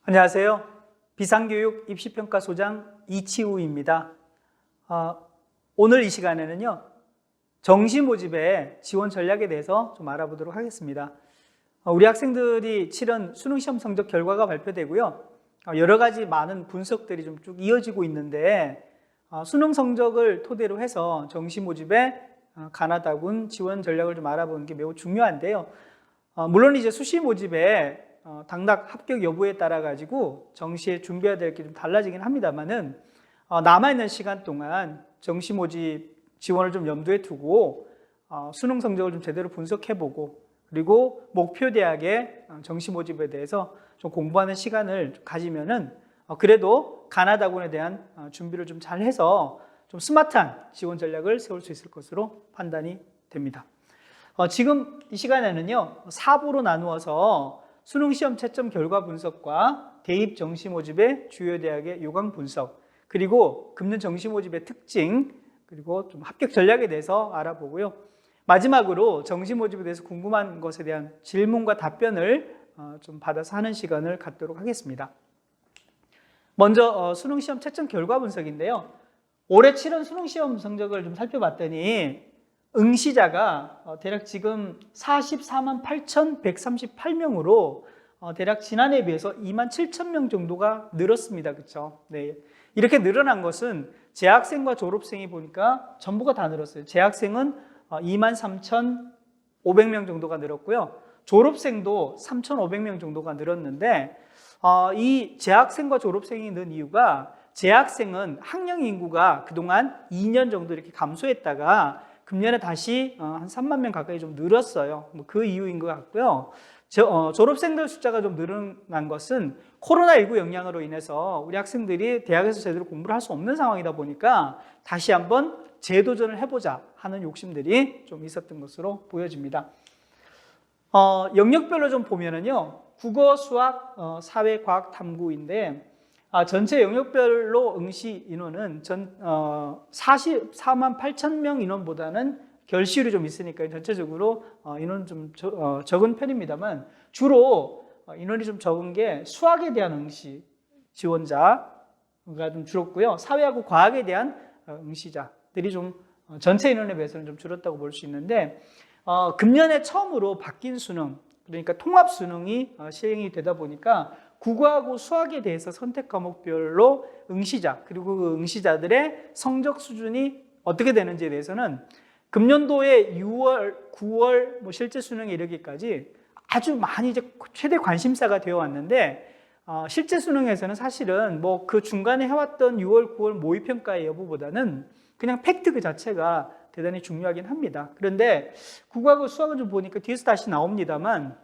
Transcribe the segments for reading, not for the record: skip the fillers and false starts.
안녕하세요. 비상교육 입시평가소장 이치우입니다. 오늘 이 시간에는요, 정시 모집의 지원 전략에 대해서 좀 알아보도록 하겠습니다. 우리 학생들이 치른 수능시험 성적 결과가 발표되고요. 여러 가지 많은 분석들이 좀 쭉 이어지고 있는데, 수능 성적을 토대로 해서 정시 모집의 가나다군 지원 전략을 좀 알아보는 게 매우 중요한데요. 물론 이제 수시 모집에 당락 합격 여부에 따라 가지고 정시에 준비해야 될 게 좀 달라지긴 합니다만은 남아있는 시간 동안 정시 모집 지원을 좀 염두에 두고 수능 성적을 좀 제대로 분석해보고 그리고 목표 대학의 정시 모집에 대해서 좀 공부하는 시간을 가지면은 그래도 가나다군에 대한 준비를 좀 잘 해서 좀 스마트한 지원 전략을 세울 수 있을 것으로 판단이 됩니다. 지금 이 시간에는요, 4부로 나누어서 수능시험 채점 결과 분석과 대입 정시 모집의 주요 대학의 요강 분석, 그리고 금년 정시 모집의 특징, 그리고 좀 합격 전략에 대해서 알아보고요. 마지막으로 정시 모집에 대해서 궁금한 것에 대한 질문과 답변을 좀 받아서 하는 시간을 갖도록 하겠습니다. 먼저 수능시험 채점 결과 분석인데요. 올해 치른 수능시험 성적을 좀 살펴봤더니 응시자가 대략 지금 44만 8,138명으로 대략 지난해에 비해서 2만 7천 명 정도가 늘었습니다. 그렇죠? 네. 이렇게 늘어난 것은 재학생과 졸업생이 보니까 전부가 다 늘었어요. 재학생은 2만 3,500명 정도가 늘었고요. 졸업생도 3,500명 정도가 늘었는데 이 재학생과 졸업생이 는 이유가 재학생은 학령 인구가 그동안 2년 정도 이렇게 감소했다가 금년에 다시 한 3만 명 가까이 좀 늘었어요. 그 이유인 것 같고요. 졸업생들 숫자가 좀 늘어난 것은 코로나19 영향으로 인해서 우리 학생들이 대학에서 제대로 공부를 할 수 없는 상황이다 보니까 다시 한번 재도전을 해보자 하는 욕심들이 좀 있었던 것으로 보여집니다. 영역별로 좀 보면은요, 국어, 수학, 사회, 과학, 탐구인데 전체 영역별로 응시 인원은 44만 8천 명 인원보다는 결시율이 좀 있으니까 전체적으로 인원은 좀 적은 편입니다만 주로 인원이 좀 적은 게 수학에 대한 응시 지원자가 좀 줄었고요. 사회하고 과학에 대한 응시자들이 좀 전체 인원에 비해서는 좀 줄었다고 볼 수 있는데 금년에 처음으로 바뀐 수능, 그러니까 통합 수능이 시행이 되다 보니까 국어하고 수학에 대해서 선택 과목별로 응시자, 그리고 그 응시자들의 성적 수준이 어떻게 되는지에 대해서는 금년도에 6월, 9월 실제 수능에 이르기까지 아주 많이 이제 최대 관심사가 되어 왔는데 실제 수능에서는 사실은 뭐 그 중간에 해왔던 6월, 9월 모의평가의 여부보다는 그냥 팩트 그 자체가 대단히 중요하긴 합니다. 그런데 국어하고 수학은 좀 보니까 뒤에서 다시 나옵니다만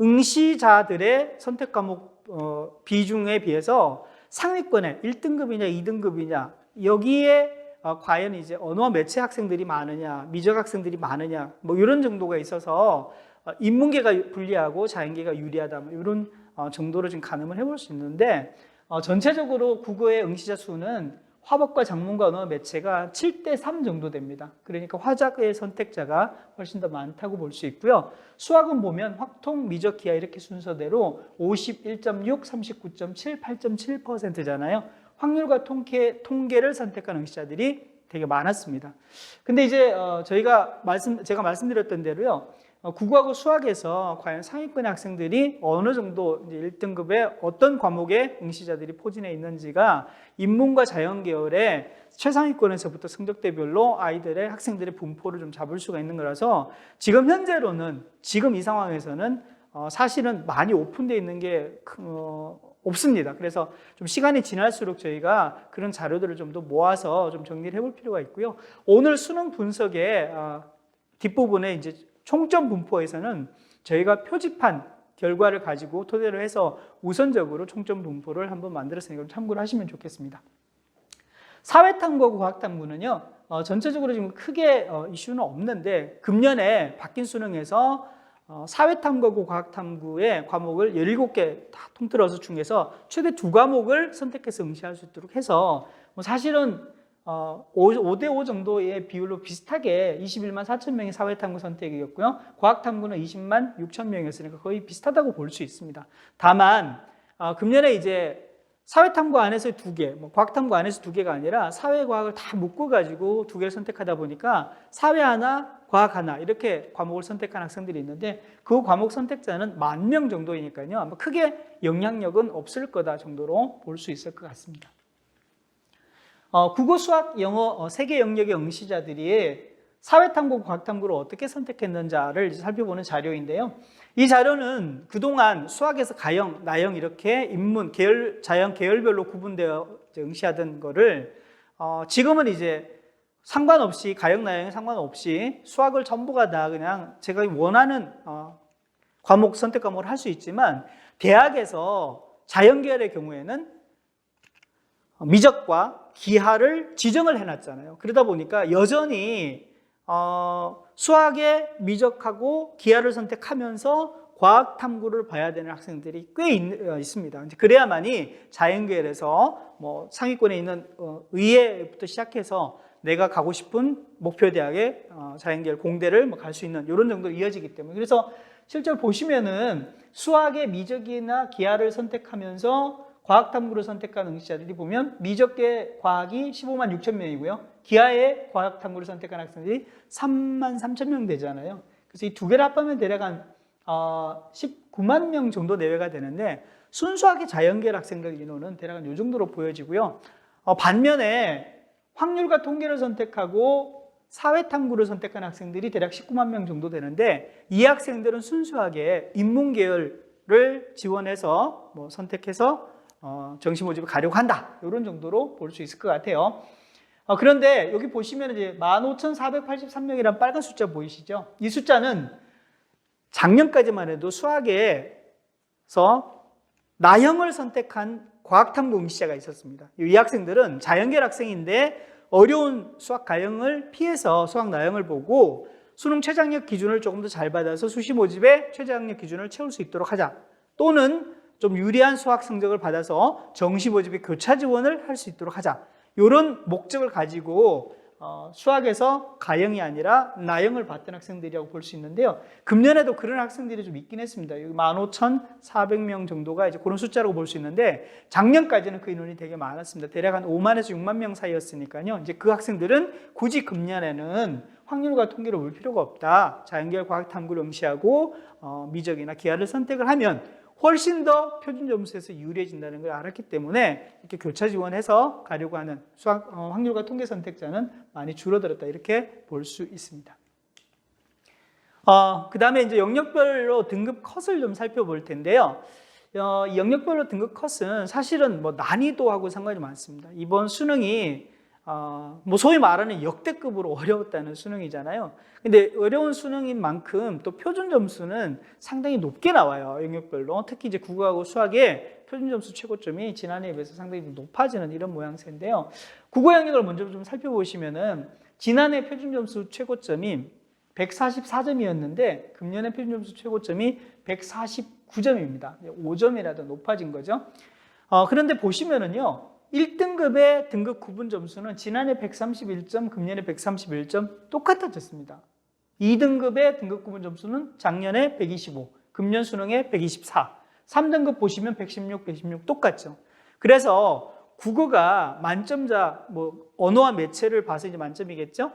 응시자들의 선택 과목 비중에 비해서 상위권에 1등급이냐 2등급이냐 여기에 과연 이제 언어 매체 학생들이 많으냐 미적 학생들이 많으냐 뭐 이런 정도가 있어서 인문계가 불리하고 자연계가 유리하다 뭐 이런 정도로 지금 가늠을 해볼 수 있는데 전체적으로 국어의 응시자 수는 화법과 작문과 언어 매체가 7대3 정도 됩니다. 그러니까 화작의 선택자가 훨씬 더 많다고 볼 수 있고요. 수학은 보면 확통, 미적, 기하 이렇게 순서대로 51.6, 39.7, 8.7%잖아요. 확률과 통계를 선택한 응시자들이 되게 많았습니다. 근데 이제 제가 말씀드렸던 대로요. 국어하고 수학에서 과연 상위권의 학생들이 어느 정도 이제 1등급의 어떤 과목에 응시자들이 포진해 있는지가 인문과 자연 계열의 최상위권에서부터 성적대별로 아이들의 학생들의 분포를 좀 잡을 수가 있는 거라서 지금 현재로는 지금 이 상황에서는 사실은 많이 오픈되어 있는 게 없습니다. 그래서 좀 시간이 지날수록 저희가 그런 자료들을 좀 더 모아서 좀 정리를 해볼 필요가 있고요. 오늘 수능 분석의 뒷부분에 이제 총점 분포에서는 저희가 표집한 결과를 가지고 토대로 해서 우선적으로 총점 분포를 한번 만들었으니까 참고를 하시면 좋겠습니다. 사회탐구하고 과학탐구는요, 전체적으로 지금 크게 이슈는 없는데 금년에 바뀐 수능에서 사회탐구하고 과학탐구의 과목을 17개 다 통틀어서 중에서 최대 2과목을 선택해서 응시할 수 있도록 해서 사실은 5대5 정도의 비율로 비슷하게 21만 4천 명이 사회탐구 선택이었고요. 과학탐구는 20만 6천 명이었으니까 거의 비슷하다고 볼 수 있습니다. 다만 금년에 이제 사회탐구 안에서 2개, 뭐 과학탐구 안에서 2개가 아니라 사회과학을 다 묶어가지고 2개를 선택하다 보니까 사회 하나, 과학 하나 이렇게 과목을 선택한 학생들이 있는데 그 과목 선택자는 10,000명 정도이니까요. 아마 크게 영향력은 없을 거다 정도로 볼 수 있을 것 같습니다. 국어, 수학, 영어 3개 영역의 응시자들이 사회탐구, 과학탐구를 어떻게 선택했는지를 살펴보는 자료인데요. 이 자료는 그동안 수학에서 가형, 나형 이렇게 인문, 계열, 자형, 계열별로 구분되어 응시하던 거를 지금은 이제 상관없이 가형, 나형에 상관없이 수학을 전부가 다 그냥 제가 원하는 과목 선택 과목을 할 수 있지만 대학에서 자형 계열의 경우에는 미적과 기하를 지정을 해놨잖아요. 그러다 보니까 여전히 수학에 미적하고 기하를 선택하면서 과학 탐구를 봐야 되는 학생들이 꽤 있습니다. 그래야만이 자연계열에서 뭐 상위권에 있는 의예부터 시작해서 내가 가고 싶은 목표 대학의 자연계열 공대를 갈 수 있는 이런 정도로 이어지기 때문에 그래서 실제로 보시면은 수학의 미적이나 기하를 선택하면서 과학탐구를 선택한 응시자들이 보면 미적계 과학이 156,000 명이고요. 기하의 과학탐구를 선택한 학생들이 33,000명 되잖아요. 그래서 이 2개를 합하면 대략 한 19만 명 정도 내외가 되는데 순수하게 자연계열 학생들 인원은 대략 이 정도로 보여지고요. 반면에 확률과 통계를 선택하고 사회탐구를 선택한 학생들이 대략 19만 명 정도 되는데 이 학생들은 순수하게 인문계열을 지원해서 선택해서 정시 모집을 가려고 한다. 이런 정도로 볼 수 있을 것 같아요. 그런데 여기 보시면 이제 15,483명이라는 빨간 숫자 보이시죠? 이 숫자는 작년까지만 해도 수학에서 나형을 선택한 과학탐구 응시자가 있었습니다. 이 학생들은 자연계열 학생인데 어려운 수학 가형을 피해서 수학 나형을 보고 수능 최저학력 기준을 조금 더 잘 받아서 수시 모집에 최저학력 기준을 채울 수 있도록 하자. 또는 좀 유리한 수학 성적을 받아서 정시 모집에 교차 지원을 할 수 있도록 하자. 이런 목적을 가지고 수학에서 가형이 아니라 나형을 봤던 학생들이라고 볼 수 있는데요. 금년에도 그런 학생들이 좀 있긴 했습니다. 15,400명 정도가 이제 그런 숫자라고 볼 수 있는데 작년까지는 그 인원이 되게 많았습니다. 대략 한 5만에서 6만 명 사이였으니까요. 이제 그 학생들은 굳이 금년에는 확률과 통계를 볼 필요가 없다. 자연계열 과학탐구를 응시하고 미적이나 기하를 선택을 하면 훨씬 더 표준 점수에서 유리해진다는 걸 알았기 때문에 이렇게 교차 지원해서 가려고 하는 수학 확률과 통계 선택자는 많이 줄어들었다 이렇게 볼 수 있습니다. 그 다음에 이제 영역별로 등급 컷을 좀 살펴볼 텐데요. 이 영역별로 등급 컷은 사실은 뭐 난이도하고 상관이 많습니다. 이번 수능이 뭐 소위 말하는 역대급으로 어려웠다는 수능이잖아요. 근데 어려운 수능인 만큼 또 표준 점수는 상당히 높게 나와요. 영역별로. 특히 이제 국어하고 수학의 표준 점수 최고점이 지난해에 비해서 상당히 높아지는 이런 모양새인데요. 국어 영역을 먼저 좀 살펴보시면은 지난해 표준 점수 최고점이 144점이었는데 금년에 표준 점수 최고점이 149점입니다. 5점이라도 높아진 거죠. 그런데 보시면은요. 1등급의 등급 구분 점수는 지난해 131점, 금년에 131점 똑같아졌습니다. 2등급의 등급 구분 점수는 작년에 125, 금년 수능에 124, 3등급 보시면 116, 116 똑같죠. 그래서 국어가 만점자, 뭐 언어와 매체를 봐서 이제 만점이겠죠.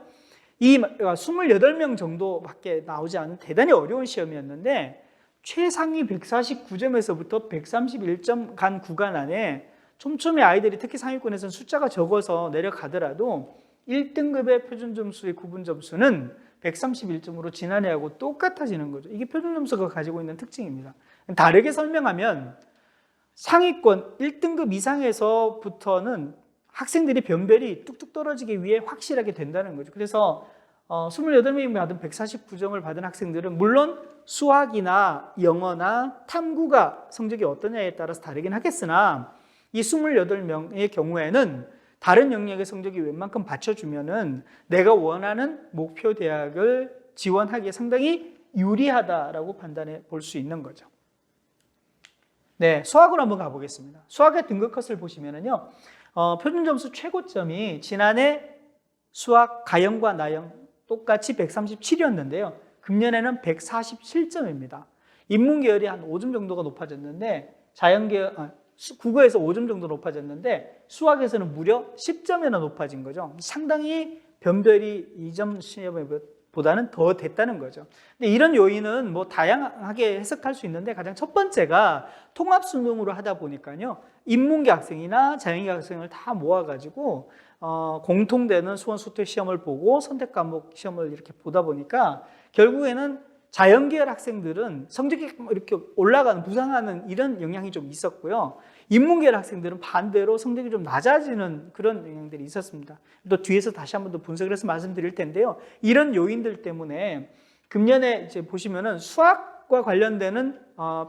이 28명 정도밖에 나오지 않은 대단히 어려운 시험이었는데 최상위 149점에서부터 131점 간 구간 안에 촘촘히 아이들이 특히 상위권에서는 숫자가 적어서 내려가더라도 1등급의 표준 점수의 구분 점수는 131점으로 지난해하고 똑같아지는 거죠. 이게 표준 점수가 가지고 있는 특징입니다. 다르게 설명하면 상위권 1등급 이상에서부터는 학생들이 변별이 뚝뚝 떨어지기 위해 확실하게 된다는 거죠. 그래서 28명이 받은 149점을 받은 학생들은 물론 수학이나 영어나 탐구가 성적이 어떠냐에 따라서 다르긴 하겠으나 이 28명의 경우에는 다른 영역의 성적이 웬만큼 받쳐주면은 내가 원하는 목표 대학을 지원하기에 상당히 유리하다라고 판단해 볼 수 있는 거죠. 네, 수학으로 한번 가보겠습니다. 수학의 등급 컷을 보시면은요, 표준 점수 최고점이 지난해 수학 가형과 나형 똑같이 137이었는데요. 금년에는 147점입니다. 인문계열이 한 5점 정도가 높아졌는데 국어에서 5점 정도 높아졌는데 수학에서는 무려 10점이나 높아진 거죠. 상당히 변별이 2점 시험보다는 더 됐다는 거죠. 근데 이런 요인은 뭐 다양하게 해석할 수 있는데 가장 첫 번째가 통합 수능으로 하다 보니까요. 인문계 학생이나 자연계 학생을 다 모아가지고 공통되는 수원 수투 시험을 보고 선택 과목 시험을 이렇게 보다 보니까 결국에는 자연계열 학생들은 성적이 이렇게 올라가는, 부상하는 이런 영향이 좀 있었고요. 인문계열 학생들은 반대로 성적이 좀 낮아지는 그런 영향들이 있었습니다. 또 뒤에서 다시 한번 더 분석을 해서 말씀드릴 텐데요. 이런 요인들 때문에 금년에 이제 보시면은 수학과 관련되는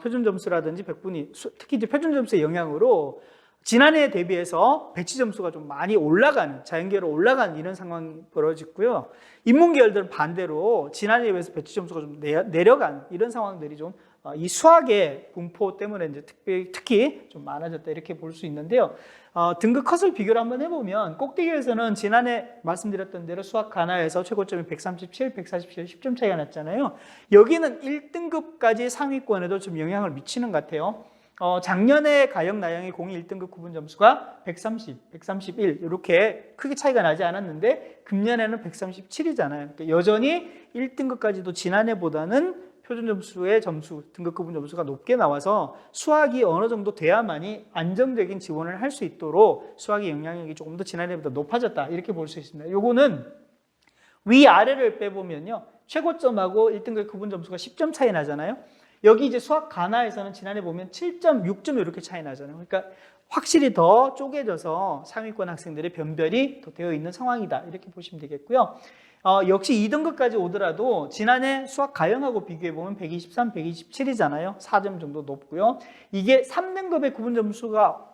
표준 점수라든지 백분위, 특히 이제 표준 점수의 영향으로 지난해에 대비해서 배치 점수가 좀 많이 올라가는, 자연계열로 올라가는 이런 상황이 벌어졌고요. 인문계열들은 반대로 지난해에 비해서 배치 점수가 좀 내려간 이런 상황들이 좀 이 수학의 분포 때문에 이제 특히 좀 많아졌다 이렇게 볼 수 있는데요. 등급 컷을 비교를 한번 해보면 꼭대기에서는 지난해 말씀드렸던 대로 수학 가나에서 최고점이 137, 147, 10점 차이가 났잖아요. 여기는 1등급까지 상위권에도 좀 영향을 미치는 것 같아요. 작년에 가영, 나영의 공이 1등급 구분 점수가 130, 131 이렇게 크게 차이가 나지 않았는데 금년에는 137이잖아요. 그러니까 여전히 1등급까지도 지난해보다는 표준 점수의 점수, 등급 구분 점수가 높게 나와서 수학이 어느 정도 돼야만이 안정적인 지원을 할 수 있도록 수학의 영향력이 조금 더 지난해보다 높아졌다 이렇게 볼 수 있습니다. 요거는 위아래를 빼보면요. 최고점하고 1등급 구분 점수가 10점 차이 나잖아요. 여기 이제 수학 가나에서는 지난해 보면 7점, 6점 이렇게 차이 나잖아요. 그러니까 확실히 더 쪼개져서 상위권 학생들의 변별이 더 되어 있는 상황이다. 이렇게 보시면 되겠고요. 역시 2등급까지 오더라도 지난해 수학 가형하고 비교해 보면 123, 127이잖아요. 4점 정도 높고요. 이게 3등급의 구분 점수가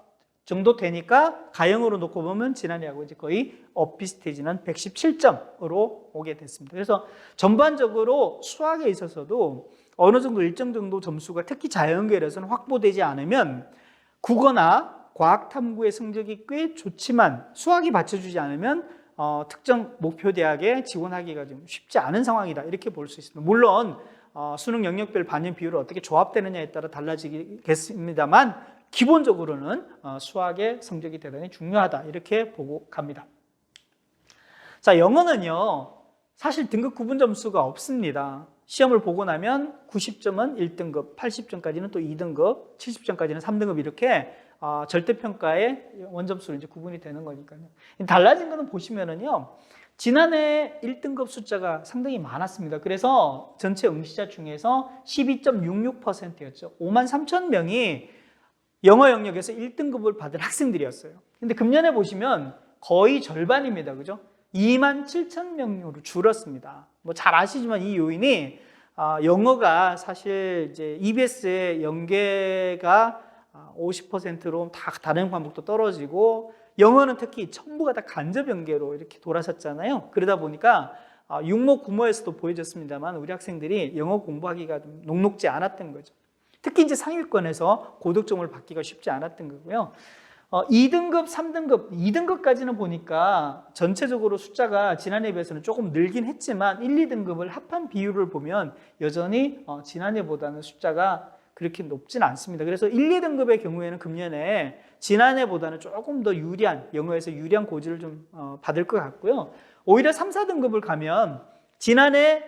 정도 되니까 가형으로 놓고 보면 지난해하고 이제 거의 엇비슷해지는 117점으로 오게 됐습니다. 그래서 전반적으로 수학에 있어서도 어느 정도 일정 정도 점수가 특히 자연계열에서는 확보되지 않으면 국어나 과학 탐구의 성적이 꽤 좋지만 수학이 받쳐주지 않으면 특정 목표 대학에 지원하기가 좀 쉽지 않은 상황이다 이렇게 볼 수 있습니다. 물론 수능 영역별 반영 비율을 어떻게 조합되느냐에 따라 달라지겠습니다만 기본적으로는 수학의 성적이 대단히 중요하다 이렇게 보고 갑니다. 자, 영어는요 사실 등급 구분 점수가 없습니다. 시험을 보고 나면 90점은 1등급, 80점까지는 또 2등급, 70점까지는 3등급 이렇게 절대평가의 원점수로 이제 구분이 되는 거니까요. 달라진 거는 보시면은요, 지난해 1등급 숫자가 상당히 많았습니다. 그래서 전체 응시자 중에서 12.66%였죠. 53,000명이 영어 영역에서 1등급을 받은 학생들이었어요. 근데 금년에 보시면 거의 절반입니다. 그죠? 27,000명으로 줄었습니다. 뭐 잘 아시지만 이 요인이 영어가 사실 이제 EBS의 연계가 50%로 다 다른 과목도 떨어지고 영어는 특히 전부가 다 간접 연계로 이렇게 돌아섰잖아요. 그러다 보니까 육모, 구모에서도 보여졌습니다만 우리 학생들이 영어 공부하기가 좀 녹록지 않았던 거죠. 특히 이제 상위권에서 고득점을 받기가 쉽지 않았던 거고요. 2등급, 3등급, 2등급까지는 보니까 전체적으로 숫자가 지난해에 비해서는 조금 늘긴 했지만 1, 2등급을 합한 비율을 보면 여전히 지난해보다는 숫자가 그렇게 높지는 않습니다. 그래서 1, 2등급의 경우에는 금년에 지난해보다는 조금 더 유리한, 영어에서 유리한 고지를 좀 받을 것 같고요. 오히려 3, 4등급을 가면 지난해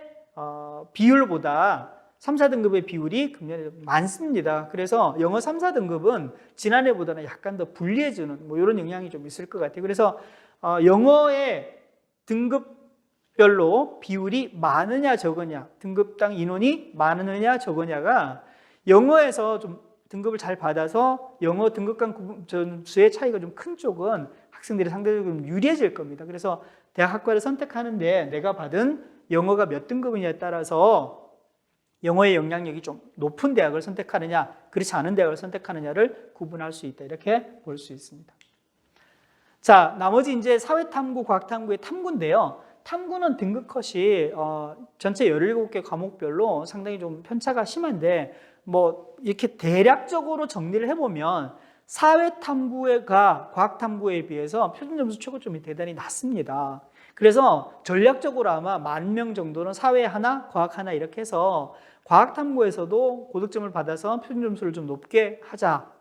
비율보다 3, 4등급의 비율이 금년에 많습니다. 그래서 영어 3, 4등급은 지난해보다는 약간 더 불리해지는 뭐 이런 영향이 좀 있을 것 같아요. 그래서 영어의 등급별로 비율이 많으냐 적으냐, 등급당 인원이 많으냐 적으냐가 영어에서 좀 등급을 잘 받아서 영어 등급 간 점수의 차이가 좀 큰 쪽은 학생들이 상대적으로 유리해질 겁니다. 그래서 대학 학과를 선택하는데 내가 받은 영어가 몇 등급이냐에 따라서 영어의 영향력이 좀 높은 대학을 선택하느냐, 그렇지 않은 대학을 선택하느냐를 구분할 수 있다. 이렇게 볼 수 있습니다. 자, 나머지 이제 사회탐구, 과학탐구의 탐구인데요. 탐구는 등급 컷이 전체 17개 과목별로 상당히 좀 편차가 심한데 뭐 이렇게 대략적으로 정리를 해보면 사회탐구가 과학탐구에 비해서 표준점수 최고점이 대단히 낮습니다. 그래서 전략적으로 아마 10,000명 정도는 사회 하나, 과학 하나 이렇게 해서 과학탐구에서도 고득점을 받아서 표준 점수를 좀 높게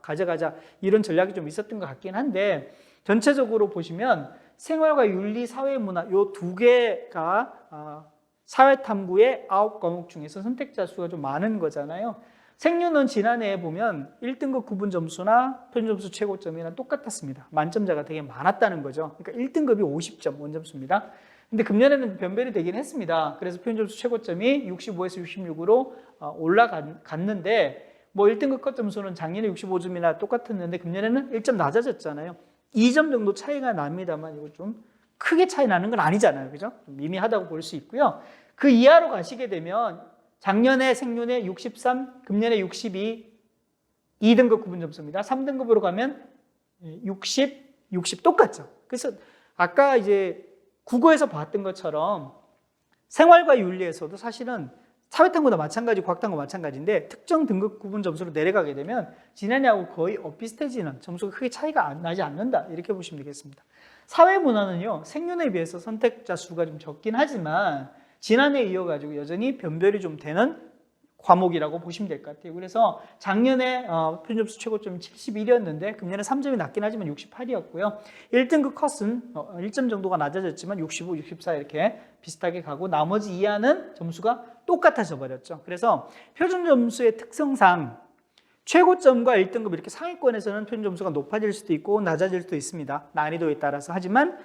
가져가자 이런 전략이 좀 있었던 것 같긴 한데 전체적으로 보시면 생활과 윤리, 사회문화 요 두 개가 사회탐구의 9과목 중에서 선택자 수가 좀 많은 거잖아요. 생류는 지난해에 보면 1등급 구분 점수나 표준 점수 최고점이랑 똑같았습니다. 만점자가 되게 많았다는 거죠. 그러니까 1등급이 50점 원점수입니다. 근데 금년에는 변별이 되긴 했습니다. 그래서 표준 점수 최고점이 65에서 66으로 올라갔는데 뭐 1등급 컷 점수는 작년에 65점이나 똑같았는데 금년에는 1점 낮아졌잖아요. 2점 정도 차이가 납니다만 이거 좀 크게 차이 나는 건 아니잖아요. 그죠? 좀 미미하다고 볼 수 있고요. 그 이하로 가시게 되면 작년에 생륜에 63, 금년에 62, 2등급 구분 점수입니다. 3등급으로 가면 60 똑같죠. 그래서 아까 이제 국어에서 봤던 것처럼 생활과 윤리에서도 사실은 사회탐구도 마찬가지, 과학탐구 마찬가지인데 특정 등급 구분 점수로 내려가게 되면 지난해하고 거의 엇비슷해지는 점수가 크게 차이가 나지 않는다 이렇게 보시면 되겠습니다. 사회문화는요 생륜에 비해서 선택자 수가 좀 적긴 하지만 지난해에 이어가지고 여전히 변별이 좀 되는 과목이라고 보시면 될 것 같아요. 그래서 작년에 표준 점수 최고점이 71이었는데 금년에 3점이 낮긴 하지만 68이었고요. 1등급 컷은 1점 정도가 낮아졌지만 65, 64 이렇게 비슷하게 가고 나머지 이하는 점수가 똑같아져 버렸죠. 그래서 표준 점수의 특성상 최고점과 1등급 이렇게 상위권에서는 표준 점수가 높아질 수도 있고 낮아질 수도 있습니다. 난이도에 따라서. 하지만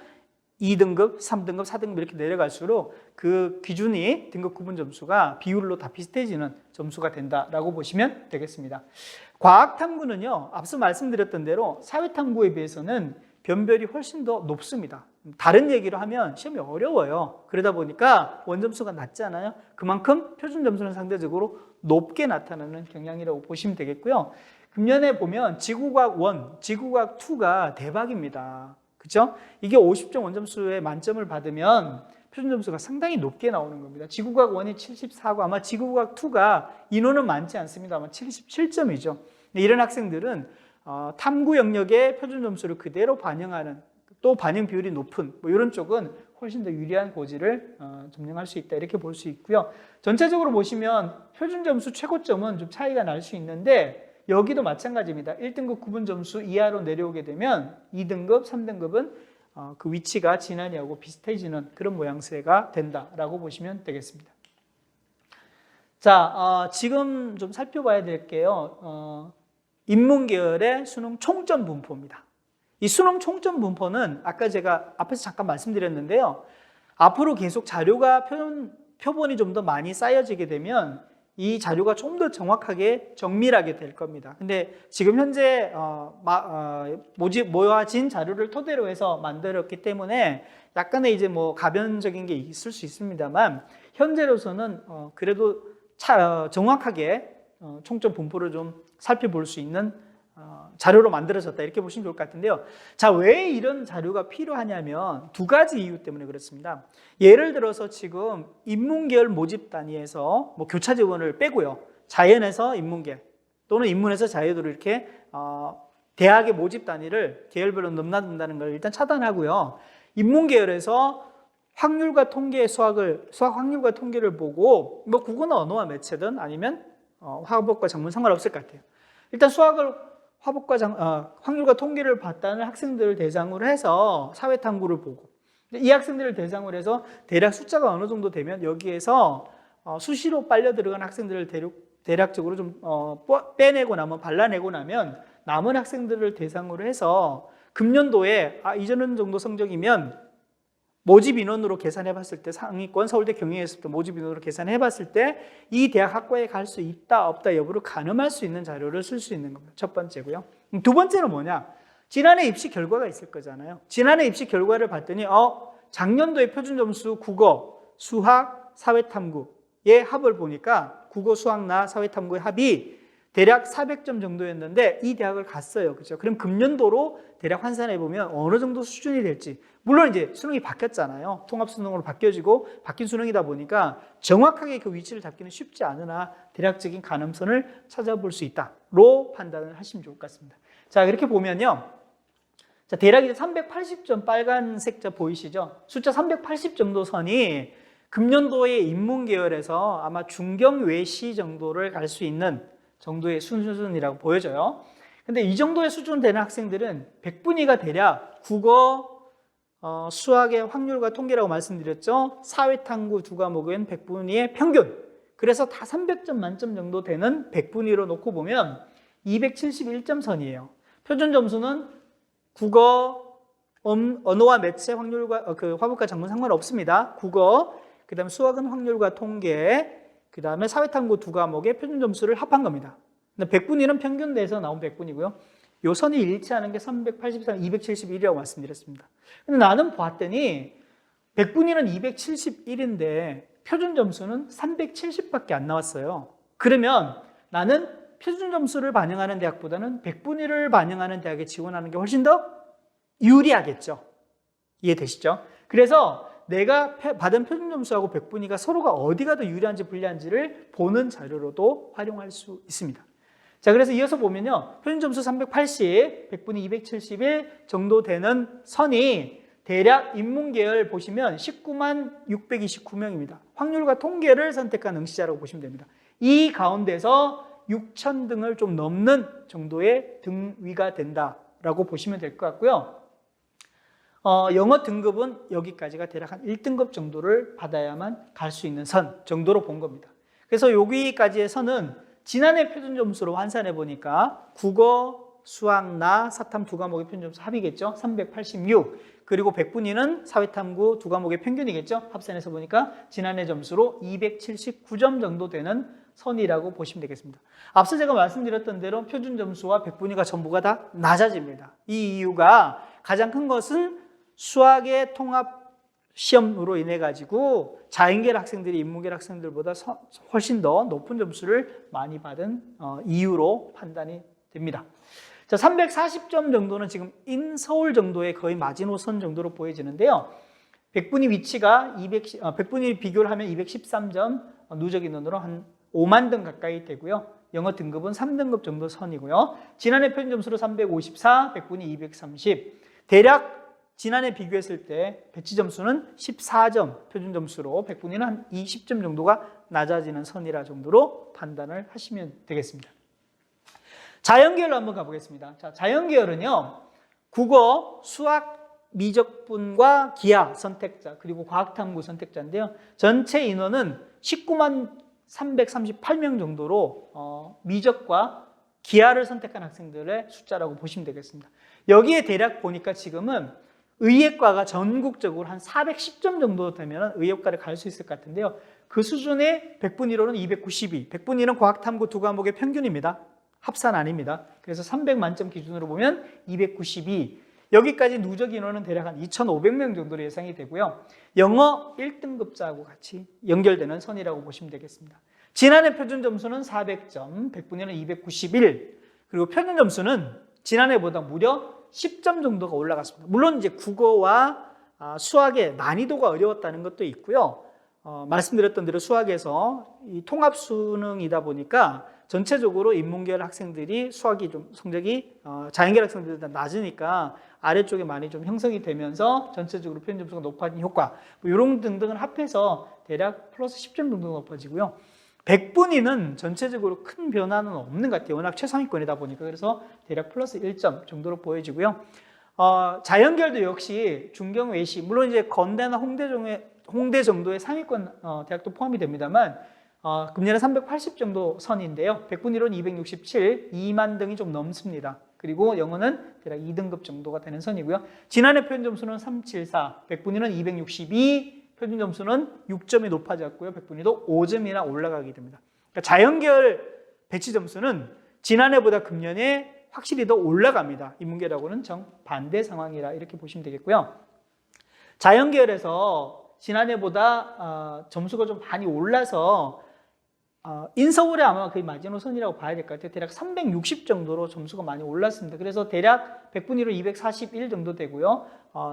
2등급, 3등급, 4등급 이렇게 내려갈수록 그 기준이 등급 구분 점수가 비율로 다 비슷해지는 점수가 된다라고 보시면 되겠습니다. 과학탐구는요, 앞서 말씀드렸던 대로 사회탐구에 비해서는 변별이 훨씬 더 높습니다. 다른 얘기로 하면 시험이 어려워요. 그러다 보니까 원점수가 낮잖아요. 그만큼 표준 점수는 상대적으로 높게 나타나는 경향이라고 보시면 되겠고요. 금년에 보면 지구과학 1, 지구과학 2가 대박입니다. 그렇죠? 이게 50점 원점수의 만점을 받으면 표준 점수가 상당히 높게 나오는 겁니다. 지구과학 1이 74고 아마 지구과학 2가 인원은 많지 않습니다. 아마 77점이죠. 이런 학생들은 탐구 영역의 표준 점수를 그대로 반영하는 또 반영 비율이 높은 뭐 이런 쪽은 훨씬 더 유리한 고지를 점령할 수 있다 이렇게 볼 수 있고요. 전체적으로 보시면 표준 점수 최고점은 좀 차이가 날 수 있는데 여기도 마찬가지입니다. 1등급 구분 점수 이하로 내려오게 되면 2등급, 3등급은 그 위치가 지난해하고 비슷해지는 그런 모양새가 된다라고 보시면 되겠습니다. 자, 지금 좀 살펴봐야 될 게요. 인문계열의 수능 총점 분포입니다. 이 수능 총점 분포는 아까 제가 앞에서 잠깐 말씀드렸는데요. 앞으로 계속 자료가 표본이 좀 더 많이 쌓여지게 되면 이 자료가 좀 더 정확하게 정밀하게 될 겁니다. 근데 지금 현재 모아진 자료를 토대로 해서 만들었기 때문에 약간의 이제 뭐 가변적인 게 있을 수 있습니다만 현재로서는 그래도 정확하게 총점 분포를 좀 살펴볼 수 있는 자료로 만들어졌다 이렇게 보시면 좋을 것 같은데요. 자, 왜 이런 자료가 필요하냐면 두 가지 이유 때문에 그렇습니다. 예를 들어서 지금 인문계열 모집 단위에서 뭐 교차 지원을 빼고요. 자연에서 인문계 또는 인문에서 자유도로 이렇게 대학의 모집 단위를 계열별로 넘나든다는 걸 일단 차단하고요. 인문계열에서 확률과 통계 수학 확률과 통계를 보고 뭐 국어나 언어와 매체든 아니면 화법과 작문 상관없을 것 같아요. 일단 확률과 통계를 봤다는 학생들을 대상으로 해서 사회탐구를 보고 이 학생들을 대상으로 해서 대략 숫자가 어느 정도 되면 여기에서 수시로 빨려 들어간 학생들을 대략적으로 좀 빼내고 나면 발라내고 나면 남은 학생들을 대상으로 해서 금년도에 이 정도 성적이면 모집 인원으로 계산해 봤을 때 상위권 서울대 경영했을 모집 인원으로 계산해 봤을 때 이 대학 학과에 갈 수 있다 없다 여부를 가늠할 수 있는 자료를 쓸 수 있는 겁니다. 첫 번째고요. 두 번째는 뭐냐? 지난해 입시 결과가 있을 거잖아요. 지난해 입시 결과를 봤더니 작년도의 표준 점수 국어, 수학, 사회탐구의 합을 보니까 국어, 수학나 사회탐구의 합이 대략 400점 정도였는데 이 대학을 갔어요. 그렇죠? 그럼 금년도로 대략 환산해 보면 어느 정도 수준이 될지. 물론 이제 수능이 바뀌었잖아요. 통합 수능으로 바뀌어지고 바뀐 수능이다 보니까 정확하게 그 위치를 잡기는 쉽지 않으나 대략적인 가능성을 찾아볼 수 있다로 판단을 하시면 좋을 것 같습니다. 자, 이렇게 보면요. 자, 대략 이제 380점 빨간색 자 보이시죠? 숫자 380 정도 선이 금년도의 인문계열에서 아마 중경외시 정도를 갈 수 있는 정도의 수준이라고 보여져요. 근데 이 정도의 수준 되는 학생들은 100분위가 대략 국어, 수학의 확률과 통계라고 말씀드렸죠. 사회탐구 두 과목은 100분위의 평균. 그래서 다 300점 만점 정도 되는 100분위로 놓고 보면 271점 선이에요. 표준 점수는 국어, 언어와 매체 확률과 화법과 작문 상관없습니다. 국어, 그다음에 수학은 확률과 통계, 그다음에 사회탐구 두 과목의 표준 점수를 합한 겁니다. 100분위는 평균 내에서 나온 100분이고요. 요 선이 일치하는 게 383, 271이라고 말씀드렸습니다. 근데 나는 봤더니 100분위는 271인데 표준 점수는 370밖에 안 나왔어요. 그러면 나는 표준 점수를 반영하는 대학보다는 100분위를 반영하는 대학에 지원하는 게 훨씬 더 유리하겠죠. 이해되시죠? 그래서 내가 받은 표준 점수하고 100분위가 서로가 어디가 더 유리한지 불리한지를 보는 자료로도 활용할 수 있습니다. 자, 그래서 이어서 보면요. 표준 점수 380, 100분위 271 정도 되는 선이 대략 인문계열 보시면 19만 629명입니다. 확률과 통계를 선택한 응시자라고 보시면 됩니다. 이 가운데서 6,000등을 좀 넘는 정도의 등위가 된다라고 보시면 될 것 같고요. 영어 등급은 여기까지가 대략 한 1등급 정도를 받아야만 갈 수 있는 선 정도로 본 겁니다. 그래서 여기까지의 선은 지난해 표준 점수로 환산해 보니까 국어, 수학, 나, 사탐 두 과목의 표준 점수 합이겠죠. 386. 그리고 100분위는 사회탐구 두 과목의 평균이겠죠. 합산해서 보니까 지난해 점수로 279점 정도 되는 선이라고 보시면 되겠습니다. 앞서 제가 말씀드렸던 대로 표준 점수와 100분위가 전부가 다 낮아집니다. 이 이유가 가장 큰 것은 수학의 통합 시험으로 인해 가지고 자연계열 학생들이 인문계열 학생들보다 훨씬 더 높은 점수를 많이 받은 이유로 판단이 됩니다. 자, 340점 정도는 지금 인서울 정도의 거의 마지노선 정도로 보여지는데요. 100분위 위치가 100분위 비교를 하면 213점, 누적 인원으로 한 5만 등 가까이 되고요. 영어 등급은 3등급 정도 선이고요. 지난해 표준 점수로 354, 100분위 230. 대략 지난해 비교했을 때 배치 점수는 14점 표준 점수로 100분위는 한 20점 정도가 낮아지는 선이라 정도로 판단을 하시면 되겠습니다. 자연계열로 한번 가보겠습니다. 자, 자연계열은요, 국어, 수학, 미적분과 기하 선택자, 그리고 과학탐구 선택자인데요. 전체 인원은 19만 338명 정도로 미적과 기하를 선택한 학생들의 숫자라고 보시면 되겠습니다. 여기에 대략 보니까 지금은 의예과가 전국적으로 한 410점 정도 되면 의예과를 갈 수 있을 것 같은데요. 그 수준의 100분위로는 292, 100분위는 과학탐구 두 과목의 평균입니다. 합산 아닙니다. 그래서 300만점 기준으로 보면 292, 여기까지 누적 인원은 대략 한 2,500명 정도로 예상이 되고요. 영어 1등급자하고 같이 연결되는 선이라고 보시면 되겠습니다. 지난해 표준 점수는 400점, 100분위는 291, 그리고 표준 점수는 지난해보다 무려 10점 정도가 올라갔습니다. 물론 이제 국어와 수학의 난이도가 어려웠다는 것도 있고요. 말씀드렸던 대로 수학에서 이 통합 수능이다 보니까 전체적으로 인문계열 학생들이 수학이 좀 성적이 자연계열 학생들보다 낮으니까 아래쪽에 많이 좀 형성이 되면서 전체적으로 표준 점수가 높아진 효과, 뭐 이런 등등을 합해서 대략 플러스 10점 정도 높아지고요. 100분위는 전체적으로 큰 변화는 없는 것 같아요. 워낙 최상위권이다 보니까. 그래서 대략 플러스 1점 정도로 보여지고요. 자연계열도 역시 중경외시, 물론 이제 건대나 홍대 정도의 상위권 대학도 포함이 됩니다만 금년에 380 정도 선인데요. 100분위로는 267, 2만 등이 좀 넘습니다. 그리고 영어는 대략 2등급 정도가 되는 선이고요. 지난해 표준 점수는 374, 100분위는 262, 표준 점수는 6점이 높아졌고요. 100분위도 5점이나 올라가게 됩니다. 그러니까 자연계열 배치 점수는 지난해보다 금년에 확실히 더 올라갑니다. 인문계열하고는 정반대 상황이라 이렇게 보시면 되겠고요. 자연계열에서 지난해보다 점수가 좀 많이 올라서 인서울에 아마 거의 마지노선이라고 봐야 될 것 같아요. 대략 360 정도로 점수가 많이 올랐습니다. 그래서 대략 100분위로 241 정도 되고요.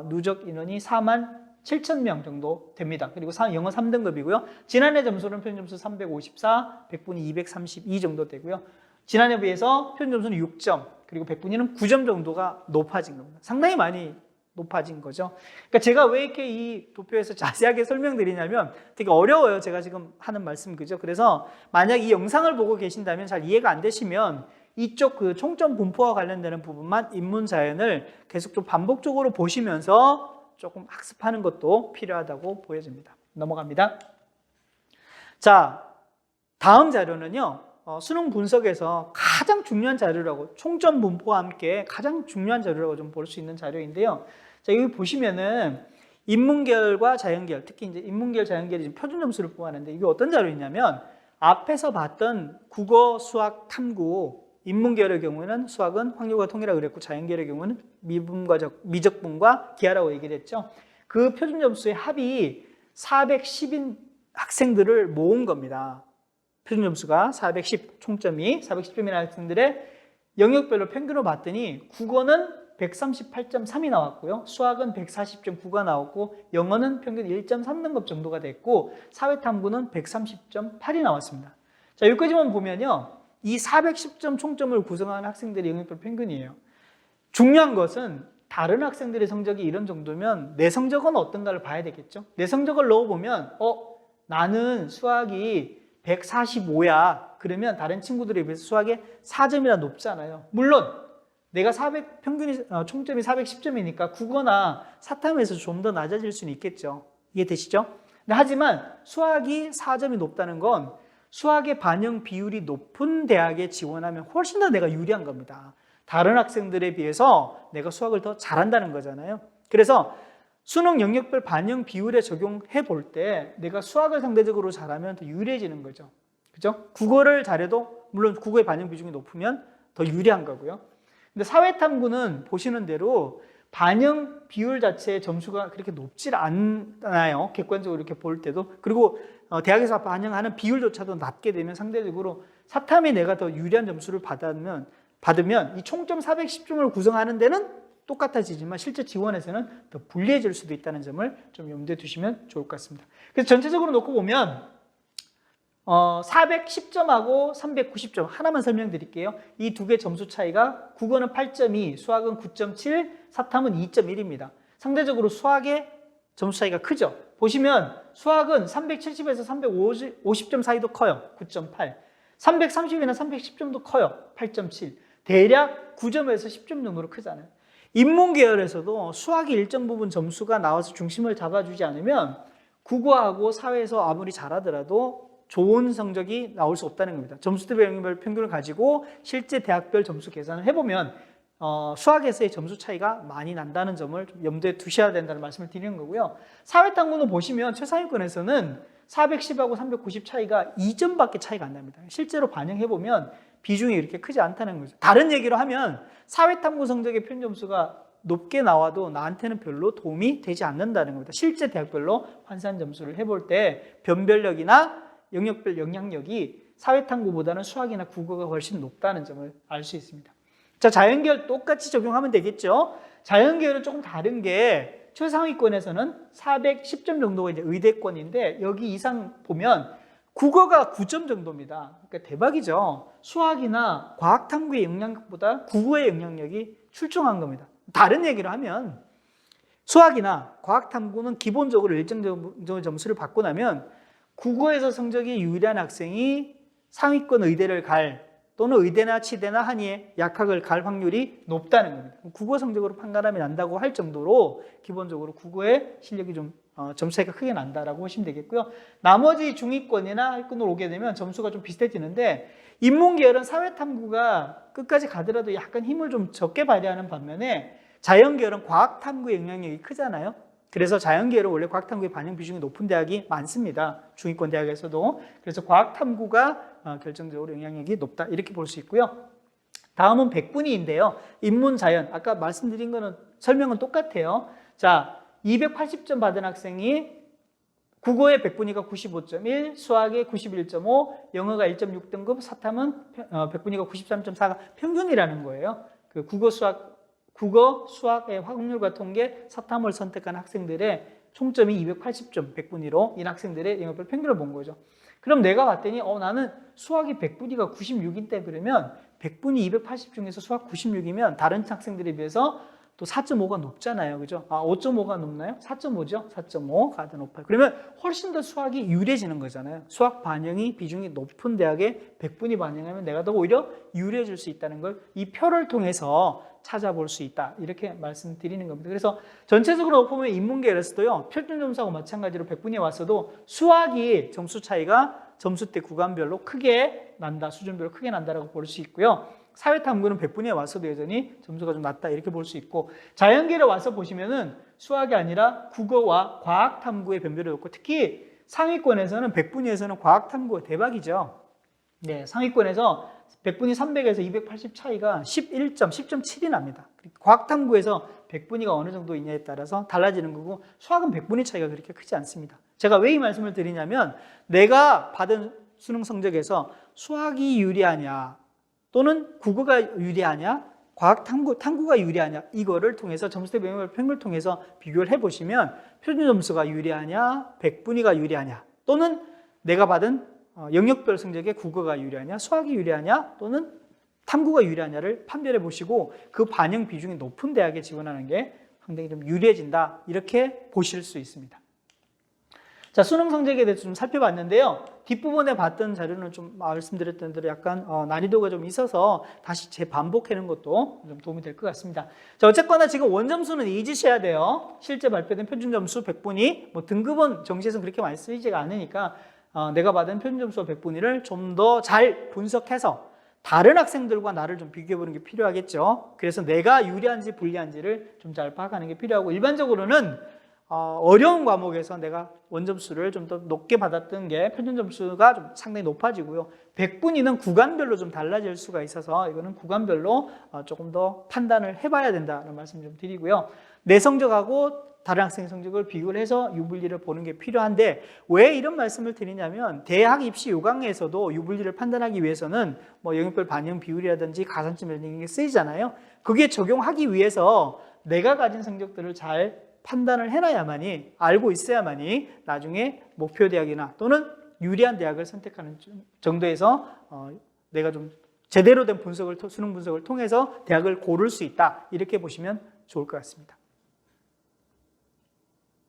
누적 인원이 4만 7,000명 정도 됩니다. 그리고 영어 3등급이고요. 지난해 점수는 표준 점수 354, 100분위 232 정도 되고요. 지난해에 비해서 표준 점수는 6점, 그리고 100분위는 9점 정도가 높아진 겁니다. 상당히 많이 높아진 거죠. 그러니까 제가 왜 이렇게 이 도표에서 자세하게 설명드리냐면 되게 어려워요. 제가 지금 하는 말씀 그죠? 그래서 만약 이 영상을 보고 계신다면 잘 이해가 안 되시면 이쪽 그 총점 분포와 관련되는 부분만 인문 자연을 계속 좀 반복적으로 보시면서 조금 학습하는 것도 필요하다고 보여집니다. 넘어갑니다. 자, 다음 자료는요. 수능 분석에서 가장 중요한 자료라고 총점 분포와 함께 가장 중요한 자료라고 좀 볼 수 있는 자료인데요. 자, 여기 보시면은 인문계열과 자연계열, 특히 이제 인문계열, 자연계열이 지금 표준 점수를 뽑았는데 이게 어떤 자료이냐면 앞에서 봤던 국어, 수학, 탐구, 인문계열의 경우는 수학은 확률과 통계라고 그랬고 자연계열의 경우는 미적분과 기하라고 얘기를 했죠. 그 표준 점수의 합이 410인 학생들을 모은 겁니다. 표준 점수가 410, 총점이 410점이라는 학생들의 영역별로 평균을 봤더니 국어는 138.3이 나왔고요. 수학은 140.9가 나왔고 영어는 평균 1.3등급 정도가 됐고 사회탐구는 130.8이 나왔습니다. 자, 여기까지만 보면요. 이 410점 총점을 구성하는 학생들의 영역별 평균이에요. 중요한 것은 다른 학생들의 성적이 이런 정도면 내 성적은 어떤가를 봐야 되겠죠. 내 성적을 넣어보면 나는 수학이 145야. 그러면 다른 친구들에 비해서 수학에 4점이나 높잖아요. 물론 내가 총점이 410점이니까 국어나 사탐에서 좀 더 낮아질 수는 있겠죠. 이해되시죠? 하지만 수학이 4점이 높다는 건 수학의 반영 비율이 높은 대학에 지원하면 훨씬 더 내가 유리한 겁니다. 다른 학생들에 비해서 내가 수학을 더 잘한다는 거잖아요. 그래서 수능 영역별 반영 비율에 적용해 볼 때 내가 수학을 상대적으로 잘하면 더 유리해지는 거죠. 그죠? 국어를 잘해도 물론 국어의 반영 비중이 높으면 더 유리한 거고요. 근데 사회탐구는 보시는 대로 반영 비율 자체의 점수가 그렇게 높질 않아요. 객관적으로 이렇게 볼 때도. 그리고 대학에서 반영하는 비율조차도 낮게 되면 상대적으로 사탐에 내가 더 유리한 점수를 받으면 이 총점 410점을 구성하는 데는 똑같아지지만 실제 지원에서는 더 불리해질 수도 있다는 점을 좀 염두에 두시면 좋을 것 같습니다. 그래서 전체적으로 놓고 보면 410점하고 390점 하나만 설명드릴게요. 이 두 개 점수 차이가 국어는 8.2, 수학은 9.7, 사탐은 2.1입니다. 상대적으로 수학의 점수 차이가 크죠. 보시면 수학은 370에서 350점 사이도 커요. 9.8. 330이나 310점도 커요. 8.7. 대략 9점에서 10점 정도로 크잖아요. 인문계열에서도 수학이 일정 부분 점수가 나와서 중심을 잡아주지 않으면 국어하고 사회에서 아무리 잘하더라도 좋은 성적이 나올 수 없다는 겁니다. 점수대별 영역별 평균을 가지고 실제 대학별 점수 계산을 해보면 수학에서의 점수 차이가 많이 난다는 점을 좀 염두에 두셔야 된다는 말씀을 드리는 거고요. 사회탐구는 보시면 최상위권에서는 410하고 390 차이가 2점밖에 차이가 안 납니다. 실제로 반영해보면 비중이 이렇게 크지 않다는 거죠. 다른 얘기로 하면 사회탐구 성적의 평균 점수가 높게 나와도 나한테는 별로 도움이 되지 않는다는 겁니다. 실제 대학별로 환산 점수를 해볼 때 변별력이나 영역별 영향력이 사회탐구보다는 수학이나 국어가 훨씬 높다는 점을 알 수 있습니다. 자, 자연계열 똑같이 적용하면 되겠죠. 자연계열은 조금 다른 게 최상위권에서는 410점 정도가 이제 의대권인데 여기 이상 보면 국어가 9점 정도입니다. 그러니까 대박이죠. 수학이나 과학탐구의 영향력보다 국어의 영향력이 출중한 겁니다. 다른 얘기를 하면 수학이나 과학탐구는 기본적으로 일정 정도의 점수를 받고 나면 국어에서 성적이 유리한 학생이 상위권 의대를 또는 의대나 치대나 한의에 약학을 갈 확률이 높다는 겁니다. 국어 성적으로 판가름이 난다고 할 정도로 기본적으로 국어의 실력이 좀 점수 차이가 크게 난다라고 보시면 되겠고요. 나머지 중위권이나 하위권으로 오게 되면 점수가 좀 비슷해지는데 인문계열은 사회탐구가 끝까지 가더라도 약간 힘을 좀 적게 발휘하는 반면에 자연계열은 과학탐구의 영향력이 크잖아요. 그래서 자연계열은 원래 과학탐구의 반영 비중이 높은 대학이 많습니다. 중위권 대학에서도. 그래서 과학탐구가 결정적으로 영향력이 높다 이렇게 볼 수 있고요. 다음은 백분위인데요. 인문자연 아까 말씀드린 거는 설명은 똑같아요. 자, 280점 받은 학생이 국어의 백분위가 95.1, 수학의 91.5, 영어가 1.6등급, 사탐은 백분위가 93.4가 평균이라는 거예요. 그 국어, 수학의 확률과 통계, 사탐을 선택한 학생들의 총점이 280점 백분위로 인 학생들의 영역별 평균을 본 거죠. 그럼 내가 봤더니 나는 수학이 백분위가 96인데 그러면 백분위 280 중에서 수학 96이면 다른 학생들에 비해서 또 4.5가 높잖아요. 그죠? 5.5가 높나요? 4.5죠? 4.5가 더 높아요. 그러면 훨씬 더 수학이 유리해지는 거잖아요. 수학 반영이 비중이 높은 대학에 100분위 반영하면 내가 더 오히려 유리해질 수 있다는 걸 이 표를 통해서 찾아볼 수 있다. 이렇게 말씀드리는 겁니다. 그래서 전체적으로 보면 인문계에서도요, 표준 점수하고 마찬가지로 100분위에 왔어도 수학이 점수 차이가 점수 때 구간별로 크게 난다, 수준별로 크게 난다라고 볼 수 있고요. 사회탐구는 100분위에 와서도 여전히 점수가 좀 낮다 이렇게 볼 수 있고, 자연계를 와서 보시면은 수학이 아니라 국어와 과학탐구의 변별이 높고, 특히 상위권에서는 100분위에서는 과학탐구가 대박이죠. 네, 상위권에서 100분위 300에서 280 차이가 10.7이 납니다. 과학탐구에서 100분위가 어느 정도 있냐에 따라서 달라지는 거고, 수학은 100분위 차이가 그렇게 크지 않습니다. 제가 왜 이 말씀을 드리냐면, 내가 받은 수능 성적에서 수학이 유리하냐 또는 국어가 유리하냐, 탐구가 유리하냐, 이거를 통해서 점수대 평균을 통해서 비교를 해보시면 표준 점수가 유리하냐, 100분위가 유리하냐, 또는 내가 받은 영역별 성적에 국어가 유리하냐, 수학이 유리하냐, 또는 탐구가 유리하냐를 판별해 보시고 그 반영 비중이 높은 대학에 지원하는 게 상당히 좀 유리해진다, 이렇게 보실 수 있습니다. 자, 수능 성적에 대해서 좀 살펴봤는데요. 뒷부분에 봤던 자료는 좀 말씀드렸던 대로 약간 난이도가 좀 있어서 다시 재반복하는 것도 좀 도움이 될 것 같습니다. 자, 어쨌거나 지금 원점수는 잊으셔야 돼요. 실제 발표된 표준점수 100분위, 뭐 등급은 정시에서 그렇게 많이 쓰이지가 않으니까 내가 받은 표준점수 100분위를 좀 더 잘 분석해서 다른 학생들과 나를 좀 비교해보는 게 필요하겠죠. 그래서 내가 유리한지 불리한지를 좀 잘 파악하는 게 필요하고, 일반적으로는 어려운 과목에서 내가 원점수를 좀 더 높게 받았던 게 표준점수가 좀 상당히 높아지고요. 100분위는 구간별로 좀 달라질 수가 있어서 이거는 구간별로 조금 더 판단을 해봐야 된다는 말씀 좀 드리고요. 내 성적하고 다른 학생 성적을 비교를 해서 유불리를 보는 게 필요한데, 왜 이런 말씀을 드리냐면 대학 입시 요강에서도 유불리를 판단하기 위해서는 뭐 영역별 반영 비율이라든지 가산점 이런 게 쓰이잖아요. 그게 적용하기 위해서 내가 가진 성적들을 잘 판단을 해놔야만이, 알고 있어야만이 나중에 목표 대학이나 또는 유리한 대학을 선택하는 정도에서 내가 좀 제대로 된 수능 분석을 통해서 대학을 고를 수 있다, 이렇게 보시면 좋을 것 같습니다.